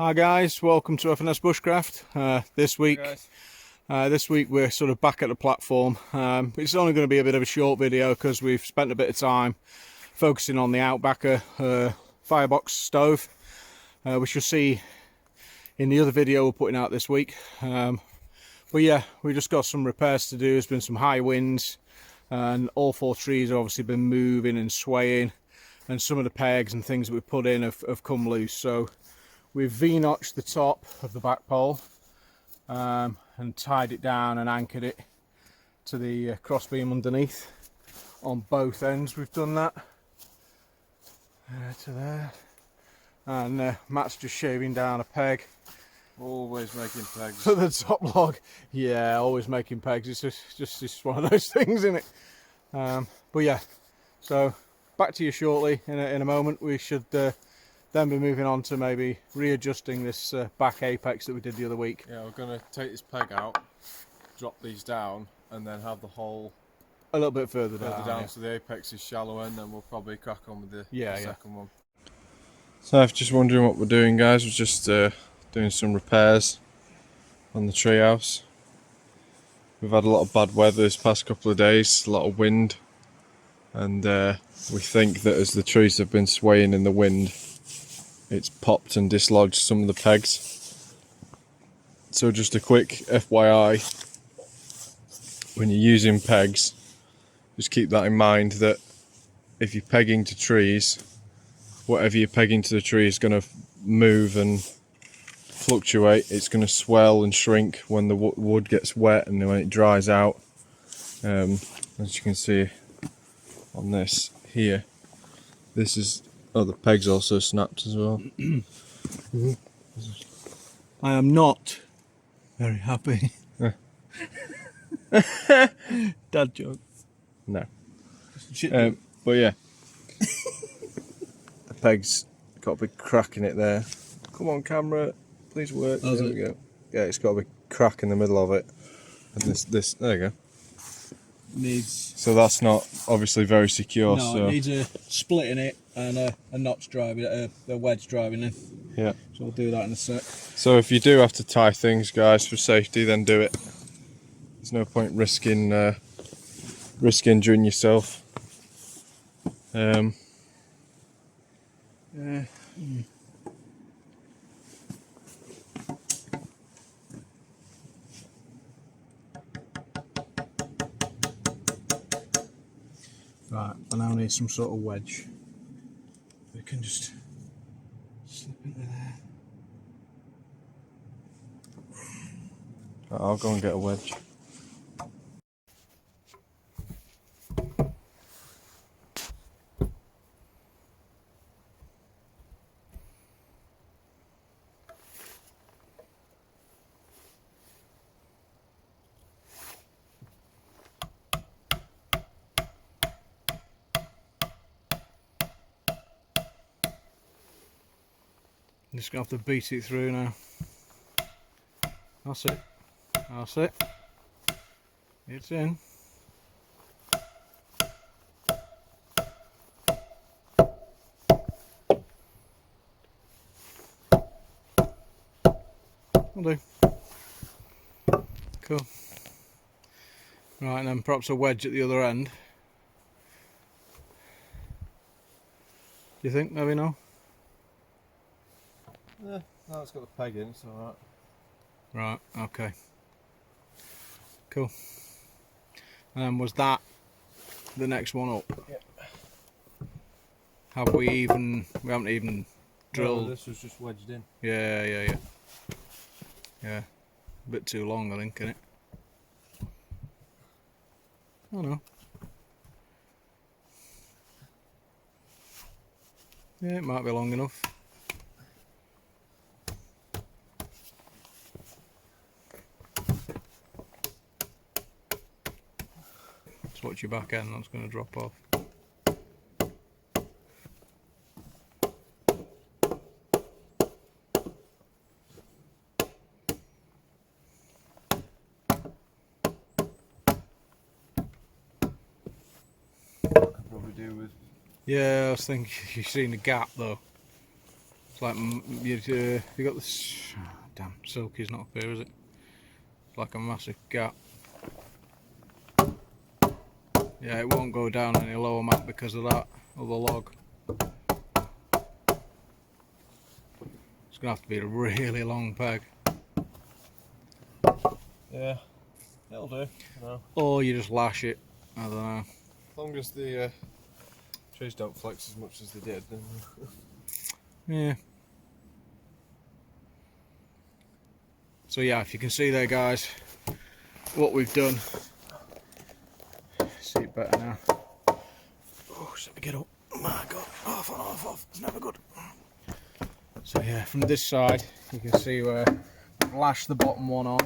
Hi guys, welcome to FNS Bushcraft. This week we're sort of back at the platform. It's only going to be a bit of a short video because we've spent a bit of time focusing on the Outbacker firebox stove, which you'll see in the other video we're putting out this week. But yeah, we just got some repairs to do. There's been some high winds and all four trees have obviously been moving and swaying, and some of the pegs and things that we put in have come loose. So we've V-notched the top of the back pole and tied it down and anchored it to the crossbeam underneath on both ends. We've done that to there, and Matt's just shaving down a peg. Always making pegs. For the top log. Yeah, always making pegs. It's just one of those things, isn't it? But yeah, so back to you shortly in a moment. We should then be moving on to maybe readjusting this back apex that we did the other week. Yeah, we're going to take this peg out, drop these down, and then have the hole a little bit further down, yeah. So the apex is shallower, and then we'll probably crack on with the second one. So if you're just wondering what we're doing, guys, we're just doing some repairs on the treehouse. We've had a lot of bad weather this past couple of days, a lot of wind, and we think that as the trees have been swaying in the wind, it's popped and dislodged some of the pegs. So just a quick FYI, when you're using pegs, just keep that in mind, that if you're pegging to trees, whatever you're pegging to the tree is going to move and fluctuate. It's going to swell and shrink when the wood gets wet and when it dries out. As you can see on this here, this is, oh, the peg's also snapped as well. I am not very happy. Dad joke. No. But yeah, the peg's got a big crack in it there. Come on, camera, please work. There we go. Yeah, it's got a big crack in the middle of it. And this, there you go. Needs. So that's not obviously very secure. No, so it needs a split in it and a notch driving, a wedge driving in. Yeah. So we'll do that in a sec. So if you do have to tie things, guys, for safety, then do it. There's no point risking injuring yourself. Yeah. Right, I now need some sort of wedge. We can just slip into there. I'll go and get a wedge. I'm just going to have to beat it through now. That's it. That's it. It's in. Will do. Cool. Right, and then perhaps a wedge at the other end. Do you think? Maybe no? Yeah, no, it's got the peg in, it's alright. Right, okay. Cool. And then was that the next one up? Yeah. Have we haven't even drilled? No, this was just wedged in. Yeah. Yeah. A bit too long, I think, isn't it? Oh no. Yeah, it might be long enough. Just watch your back end, that's going to drop off. Probably do with. Yeah, I was thinking you've seen the gap though. It's like you got this. Oh, damn, silky's not up here, is it? It's like a massive gap. Yeah, it won't go down any lower, Matt, because of that other log. It's gonna have to be a really long peg. Yeah, it'll do. No. Or you just lash it. I don't know. As long as the trees don't flex as much as they did, then. Yeah. So yeah, if you can see there, guys, what we've done. See it better now. Oh, let me get up. Oh my God, off. It's never good. So yeah, from this side, you can see where I've lashed the bottom one on,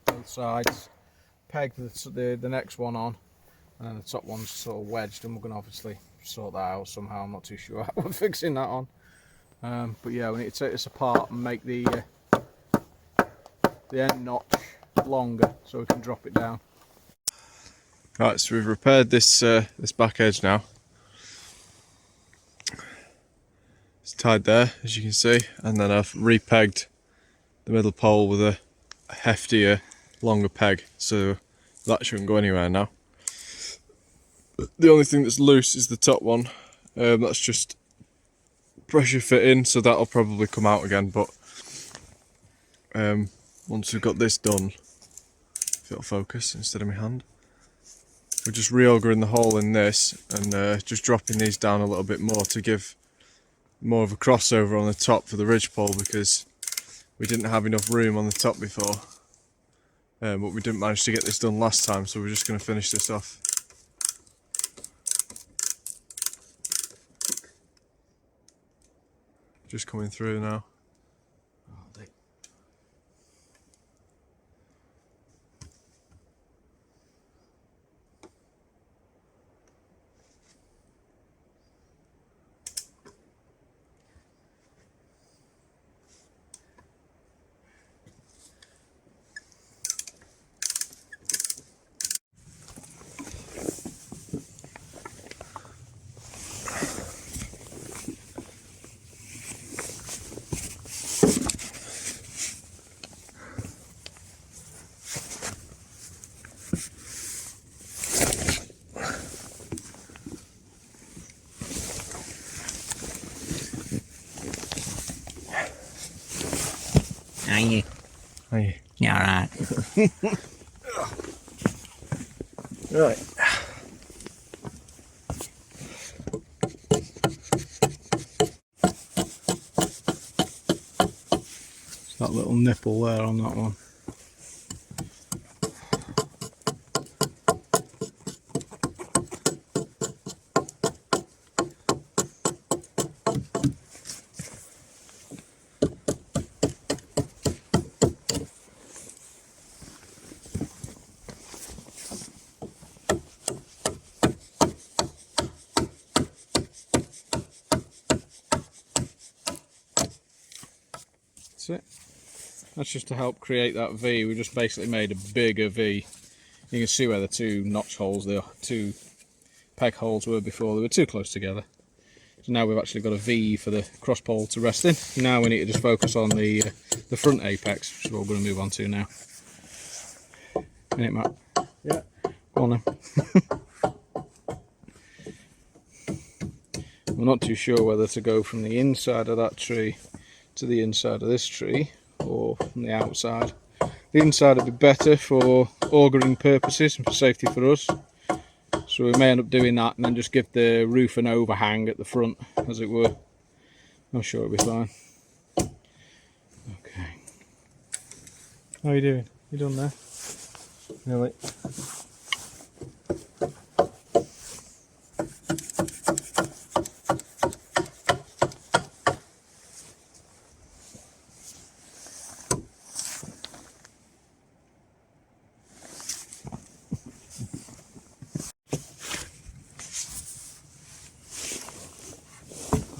both sides, pegged the next one on, and the top one's sort of wedged, and we're going to obviously sort that out somehow. I'm not too sure how we're fixing that on. But yeah, we need to take this apart and make the end notch longer so we can drop it down. Right, so we've repaired this this back edge now. It's tied there, as you can see, and then I've repegged the middle pole with a heftier, longer peg, so that shouldn't go anywhere now. The only thing that's loose is the top one. That's just pressure fitting, so that'll probably come out again, but once we've got this done, if it'll focus instead of my hand, we're just re-augering the hole in this and just dropping these down a little bit more to give more of a crossover on the top for the ridge pole, because we didn't have enough room on the top before, but we didn't manage to get this done last time, so we're just going to finish this off. Just coming through now. Are you? Hey. Yeah, alright. Right. It's that little nipple there on that one. That's it. That's just to help create that V. We just basically made a bigger V. You can see where the two notch holes, the two peg holes were before. They were too close together. So now we've actually got a V for the cross pole to rest in. Now we need to just focus on the front apex, which is what we're going to move on to now. Innit, Matt? Yeah. Go on then. I'm not too sure whether to go from the inside of that tree to the inside of this tree, or from the outside. The inside would be better for augering purposes and for safety for us, so we may end up doing that and then just give the roof an overhang at the front, as it were. I'm sure it'll be fine. Okay, how are you doing? You done there? Nearly.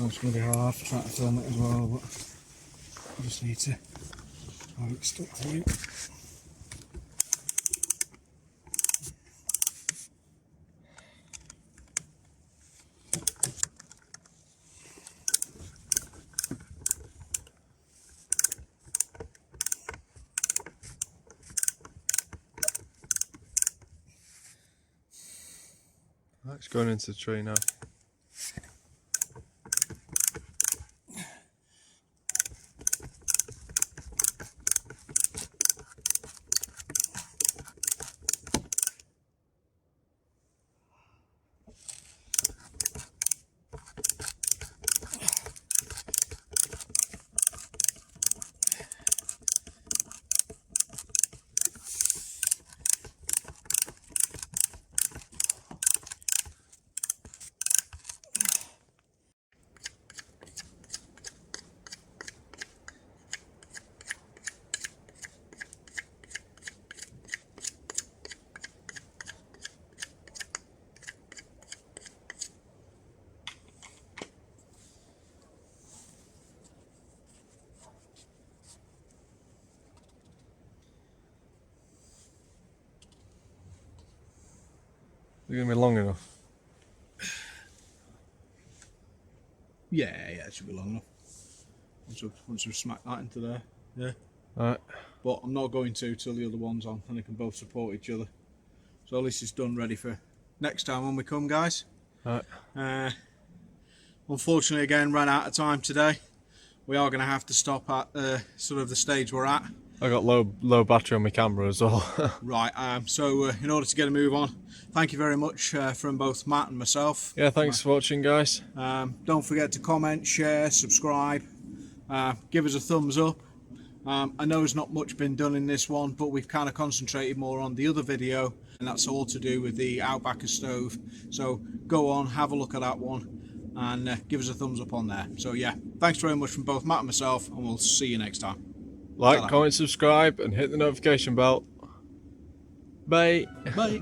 It's going to be hard trying to film it as well, but I just need to have it stuck to you. It's going into the tree now. Is it going to be long enough? Yeah, it should be long enough. Once we've smacked that into there, yeah. Alright. But I'm not going to till the other one's on, and they can both support each other. So at least it's done, ready for next time when we come, guys. Alright. Unfortunately, again, ran out of time today. We are going to have to stop at sort of the stage we're at. I got low battery on my camera as well. Right, so in order to get a move on, thank you very much from both Matt and myself. Yeah, thanks for watching, guys. Don't forget to comment, share, subscribe, give us a thumbs up. I know there's not much been done in this one, but we've kind of concentrated more on the other video, and that's all to do with the Outbacker stove. So go on, have a look at that one, and give us a thumbs up on there. So yeah, thanks very much from both Matt and myself, and we'll see you next time. Like, comment, subscribe, and hit the notification bell. Bye. Bye.